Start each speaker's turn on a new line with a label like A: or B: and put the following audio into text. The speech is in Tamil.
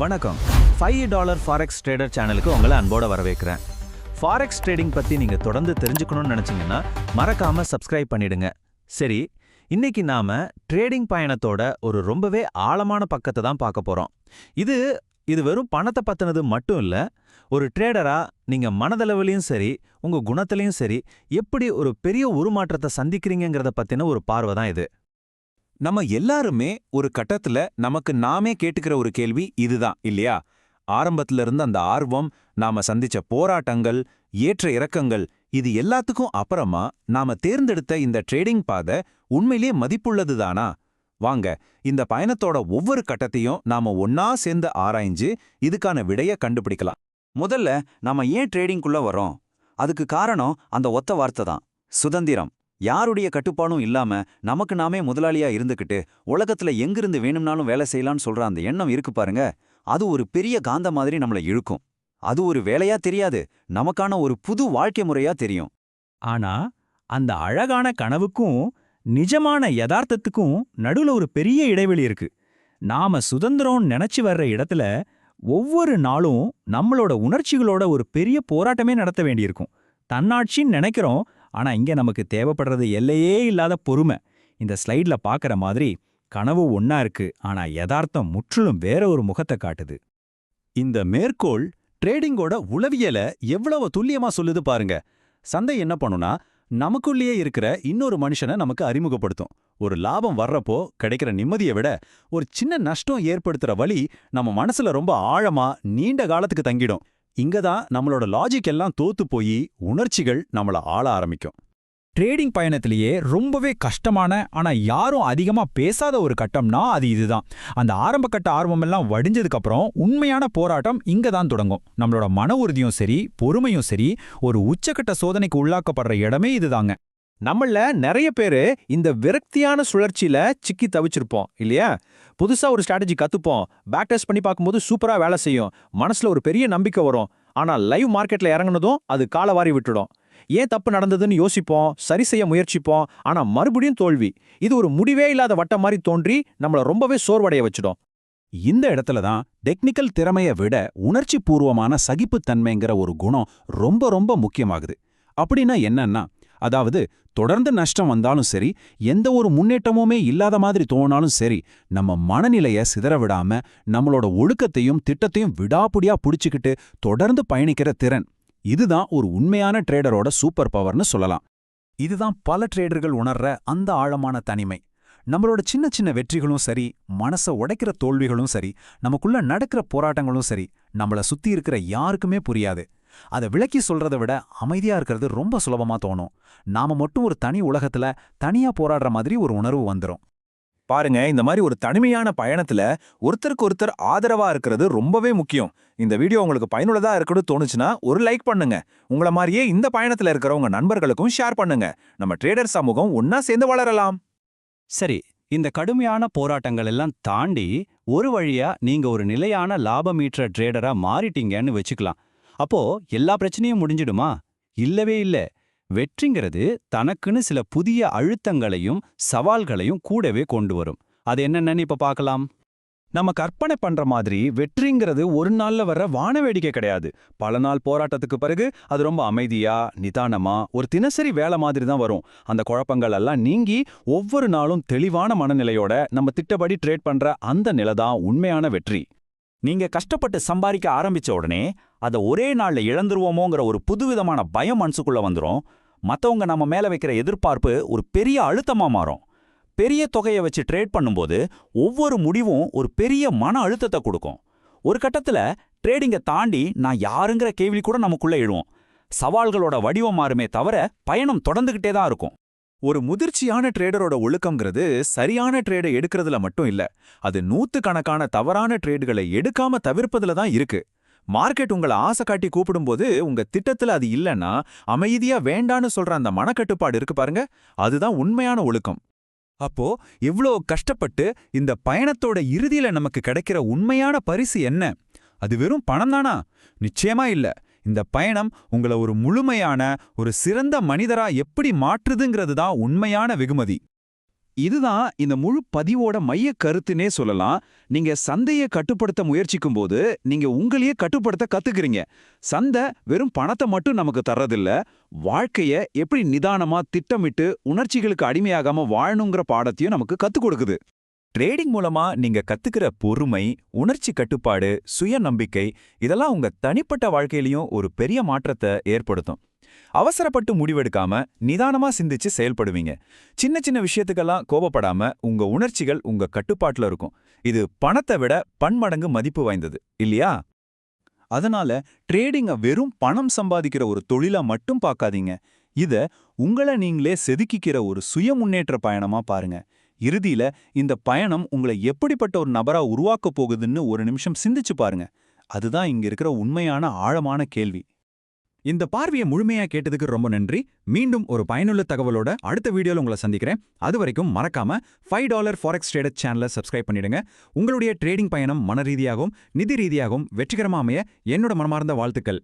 A: வணக்கம். $5 ஃபாரெக்ஸ் ட்ரேடர் சேனலுக்கு உங்களை அன்போட வரவேற்கிறேன். ஃபாரெக்ஸ் ட்ரேடிங் பத்தி நீங்க தொடர்ந்து தெரிஞ்சுக்கணும்னு நினைச்சீங்கன்னா மறக்காம சப்ஸ்கிரைப் பண்ணிடுங்க. சரி, இன்னைக்கு நாம ட்ரேடிங் பயணத்தோட ஒரு ரொம்பவே ஆழமான பக்கத்தை தான் பார்க்க போறோம். இது வெறும் பணத்தை பத்தினது மட்டும் இல்ல. ஒரு ட்ரேடரா நீங்க மனதளவிலையும் சரி, உங்க குணத்திலையும் சரி, எப்படி ஒரு பெரிய உருமாற்றத்தை சந்திக்கிறீங்கிறத பத்தின ஒரு பார்வை தான் இது.
B: நம்ம எல்லாருமே ஒரு கட்டத்துல நமக்கு நாமே கேட்டுக்கிற ஒரு கேள்வி இதுதான் இல்லையா? ஆரம்பத்துல இருந்த அந்த ஆர்வம், நாம சந்திச்ச போராட்டங்கள், ஏற்ற இறக்கங்கள், இது எல்லாத்துக்கும் அப்புறமா நாம தேர்ந்தெடுத்த இந்த ட்ரேடிங் பாதை உண்மையிலேயே மதிப்புள்ளதுதானா? வாங்க, இந்த பயணத்தோட ஒவ்வொரு கட்டத்தையும் நாம ஒன்னா சேர்ந்து ஆராய்ஞ்சு இதுக்கான விடைய கண்டுபிடிக்கலாம்.
C: முதல்ல நாம ஏன் ட்ரேடிங்குள்ள வரோம்? அதுக்கு காரணம் அந்த ஒத்த வார்த்தை தான், சுதந்திரம். யாருடைய கட்டுப்பாடும் இல்லாம நமக்கு நாமே முதலாளியா இருந்துக்கிட்டு உலகத்துல எங்கிருந்து வேணும்னாலும் வேலை செய்யலாம்னு சொல்ற அந்த எண்ணம் இருக்கு பாருங்க, அது ஒரு பெரிய காந்த மாதிரி நம்மளை இழுக்கும். அது ஒரு வேலையா தெரியாது, நமக்கான ஒரு புது வாழ்க்கை முறையா தெரியும்.
D: ஆனா அந்த அழகான கனவுக்கும் நிஜமான யதார்த்தத்துக்கும் நடுவுல ஒரு பெரிய இடைவெளி இருக்கு. நாம சுதந்திரம் நினைச்சு வர்ற இடத்துல ஒவ்வொரு நாளும் நம்மளோட உணர்ச்சிகளோட ஒரு பெரிய போராட்டமே நடத்த வேண்டியிருக்கும். தன்னாட்சின்னு நினைக்கிறோம், ஆனா இங்க நமக்கு தேவைப்படுறது எல்லையே இல்லாத பொறுமை. இந்த ஸ்லைட்ல பாக்குற மாதிரி கனவு ஒன்னா இருக்கு, ஆனா யதார்த்தம் முற்றிலும் வேற ஒரு முகத்தை காட்டுது.
B: இந்த மேற்கோள் ட்ரேடிங்கோட உளவியல எவ்வளவு துல்லியமா சொல்லுது பாருங்க. சந்தை என்ன பண்ணுனா, நமக்குள்ளேயே இருக்கிற இன்னொரு மனுஷனை நமக்கு அறிமுகப்படுத்தும். ஒரு லாபம் வர்றப்போ கிடைக்கிற நிம்மதியை விட ஒரு சின்ன நஷ்டம் ஏற்படுத்துற வழி நம்ம மனசுல ரொம்ப ஆழமா நீண்ட காலத்துக்கு தங்கிடும். இங்கதான் நம்மளோட லாஜிக் எல்லாம் தோத்து போய் உணர்ச்சிகள் நம்மள ஆள ஆரம்பிக்கும்.
D: ட்ரேடிங் பயணத்திலேயே ரொம்பவே கஷ்டமான ஆனா யாரும் அதிகமா பேசாத ஒரு கட்டம்னா அது இதுதான். அந்த ஆரம்ப கட்ட ஆர்வமெல்லாம் வடிஞ்சதுக்கு அப்புறம் உண்மையான போராட்டம் இங்க தான் தொடங்கும். நம்மளோட மன உறுதியும் சரி, பொறுமையும் சரி, ஒரு உச்சக்கட்ட சோதனைக்கு உள்ளாக்கப்படுற இடமே இதுதாங்க.
A: நம்மள நிறைய பேரு இந்த விரக்தியான சுழற்சியில சிக்கி தவிச்சிருப்போம் இல்லையா? புதுசா ஒரு ஸ்ட்ராட்டஜி கத்துப்போம், பேக் டெஸ்ட் பண்ணி பார்க்கும்போது சூப்பரா வேலை செய்யும், மனசுல ஒரு பெரிய நம்பிக்கை வரும். ஆனா லைவ் மார்க்கெட்ல இறங்குனதும் அது காலவாரி விட்டுடும். ஏன் தப்பு நடந்ததுன்னு யோசிப்போம், சரி செய்ய முயற்சிப்போம், ஆனா மறுபடியும் தோல்வி. இது ஒரு முடிவே இல்லாத வட்டம் மாதிரி தோன்றி நம்மள ரொம்பவே சோர்வடைய வச்சிடும்.
B: இந்த இடத்துல தான் டெக்னிக்கல் திறமையை விட உணர்ச்சி பூர்வமான சகிப்புத்தன்மைங்கிற ஒரு குணம் ரொம்ப ரொம்ப முக்கியமாகுது. அப்படின்னா என்னன்னா, அதாவது தொடர்ந்து நஷ்டம் வந்தாலும் சரி, எந்த ஒரு முன்னேற்றமுமே இல்லாத மாதிரி தோணாலும் சரி, நம்ம மனநிலைய சிதற விடாம நம்மளோட ஒழுக்கத்தையும் திட்டத்தையும் விடாப்புடியா புடிச்சுக்கிட்டு தொடர்ந்து பயணிக்கிற திறன், இதுதான் ஒரு உண்மையான ட்ரேடரோட சூப்பர் பவர்னு சொல்லலாம். இதுதான் பல ட்ரேடர்கள் உணர்ற அந்த ஆழமான தனிமை. நம்மளோட சின்ன சின்ன வெற்றிகளும் சரி, மனசை உடைக்கிற தோல்விகளும் சரி, நமக்குள்ள நடக்கிற போராட்டங்களும் சரி, நம்மள சுத்தி இருக்கிற யாருக்குமே புரியாது. அதை விளக்கி சொல்றதை விட அமைதியா இருக்கிறது ரொம்ப சுலபமா தோணும். நாம மட்டும் ஒரு தனி உலகத்துல தனியா போராடுற மாதிரி ஒரு உணர்வு வந்துடும்.
A: பாருங்க, இந்த மாதிரி ஒரு தனிமையான பயணத்துல ஒருத்தருக்கு ஒருத்தர் ஆதரவா இருக்கிறது ரொம்பவே முக்கியம். இந்த வீடியோ உங்களுக்கு பயனுள்ளதா இருக்குன்னு தோணுச்சுன்னா ஒரு லைக் பண்ணுங்க. உங்களை மாதிரியே இந்த பயணத்துல இருக்கிற உங்க நண்பர்களுக்கும் ஷேர் பண்ணுங்க. நம்ம ட்ரேடர் சமூகம் ஒன்னா சேர்ந்து வளரலாம்.
D: சரி, இந்த கடுமையான போராட்டங்கள் எல்லாம் தாண்டி ஒரு வழியா நீங்க ஒரு நிலையான லாபம் ஈட்டுற ட்ரேடரா மாறிட்டீங்கன்னு வச்சுக்கலாம். அப்போ எல்லா பிரச்சனையும் முடிஞ்சிடுமா? இல்லவே இல்ல. வெற்றிங்கிறது தனக்குன்னு சில புதிய அழுத்தங்களையும் சவால்களையும் கூடவே கொண்டு வரும். அது என்னென்னு இப்ப பார்க்கலாம்.
A: நம்ம கற்பனை பண்ற மாதிரி வெற்றிங்கிறது ஒரு நாள்ல வர்ற வானவேடிக்கை கிடையாது. பல நாள் போராட்டத்துக்கு பிறகு அது ரொம்ப அமைதியா, நிதானமா, ஒரு தினசரி வேலை மாதிரி தான் வரும். அந்த குழப்பங்கள் எல்லாம் நீங்கி ஒவ்வொரு நாளும் தெளிவான மனநிலையோட நம்ம திட்டப்படி ட்ரேட் பண்ற அந்த நிலை தான் உண்மையான வெற்றி.
C: நீங்க கஷ்டப்பட்டு சம்பாதிக்க ஆரம்பிச்ச உடனே அதை ஒரே நாள்ல இழந்துருவோமோங்கிற ஒரு புதுவிதமான பயம் மனசுக்குள்ள வந்துரும். மத்தவங்க நம்ம மேல வைக்கிற எதிர்பார்ப்பு ஒரு பெரிய அழுத்தமா மாறும். பெரிய தொகையை வச்சு ட்ரேட் பண்ணும்போது ஒவ்வொரு முடிவும் ஒரு பெரிய மன அழுத்தத்தை கொடுக்கும். ஒரு கட்டத்துல ட்ரேடிங்கை தாண்டி நான் யாருங்கிற கேள்வி கூட நமக்குள்ள எழுவோம். சவால்களோட வடிவம் மாறுமே தவிர பயணம் தொடர்ந்துகிட்டே தான் இருக்கும்.
A: ஒரு முதிர்ச்சியான ட்ரேடரோட ஒழுக்கம்ங்கிறது சரியான ட்ரேடை எடுக்கிறதுல மட்டும் இல்ல, அது நூத்துக்கணக்கான தவறான ட்ரேடுகளை எடுக்காம தவிர்ப்பதுல தான் இருக்கு. மார்க்கெட் உங்களை ஆசை காட்டி கூப்பிடும்போது உங்க திட்டத்துல அது இல்லைன்னா அமைதியா வேண்டான்னு சொல்ற அந்த மனக்கட்டுப்பாடு இருக்கு பாருங்க, அதுதான் உண்மையான ஒழுக்கம். அப்போ இவ்ளோ கஷ்டப்பட்டு இந்த பயணத்தோட இறுதியில நமக்கு கிடைக்கிற உண்மையான பரிசு என்ன? அது வெறும் பணம் தானா? நிச்சயமா இல்ல. இந்த பயணம் உங்களை ஒரு முழுமையான, ஒரு சிறந்த மனிதரா எப்படி மாற்றுதுங்கிறது தான் உண்மையான வெகுமதி.
B: இதுதான் இந்த முழு பதிவோட மைய கருத்துனே சொல்லலாம். நீங்க சந்தையை கட்டுப்படுத்த முயற்சிக்கும்போது நீங்க உங்களையே கட்டுப்படுத்த கத்துக்கிறீங்க. சந்தை வெறும் பணத்தை மட்டும் நமக்கு தர்றதில்ல, வாழ்க்கைய எப்படி நிதானமா திட்டமிட்டு உணர்ச்சிகளுக்கு அடிமையாகாம வாழணுங்கிற பாடத்தையும் நமக்கு கத்துக் கொடுக்குது.
A: ட்ரேடிங் மூலமா நீங்க கத்துக்கிற பொறுமை, உணர்ச்சி கட்டுப்பாடு, சுயநம்பிக்கை இதெல்லாம் உங்க தனிப்பட்ட வாழ்க்கையிலயும் ஒரு பெரிய மாற்றத்தை ஏற்படுத்தும். அவசரப்பட்டு முடிவெடுக்காம நிதானமா சிந்திச்சு செயல்படுவீங்க. சின்ன சின்ன விஷயத்துக்கெல்லாம் கோபப்படாம உங்க உணர்ச்சிகள் உங்க கட்டுப்பாட்டுல இருக்கும். இது பணத்தை விட பன்மடங்கு மதிப்பு வாய்ந்தது இல்லையா?
B: அதனால ட்ரேடிங்க வெறும் பணம் சம்பாதிக்கிற ஒரு தொழிலா மட்டும் பார்க்காதீங்க. இத உங்கள நீங்களே செதுக்கிக்கிற ஒரு சுய முன்னேற்ற பயணமா பாருங்க. இறுதியில இந்த பயணம் உங்களை எப்படிப்பட்ட ஒரு நபரா உருவாக்க போகுதுன்னு ஒரு நிமிஷம் சிந்திச்சு பாருங்க. அதுதான் இங்க இருக்கிற உண்மையான ஆழமான கேள்வி.
A: இந்த பார்வையை முழுமையா கேட்டதுக்கு ரொம்ப நன்றி. மீண்டும் ஒரு பயனுள்ள தகவலோட அடுத்த வீடியோல உங்களை சந்திக்கிறேன். அது வரைக்கும் மறக்காம $5 ஃபாரெக்ஸ் ட்ரேடர் சேனலை சப்ஸ்கிரைப் பண்ணிடுங்க. உங்களுடைய ட்ரேடிங் பயணம் மன ரீதியாகவும் நிதி ரீதியாகவும் வெற்றிகரமா அமைய என்னோட மனமார்ந்த வாழ்த்துக்கள்.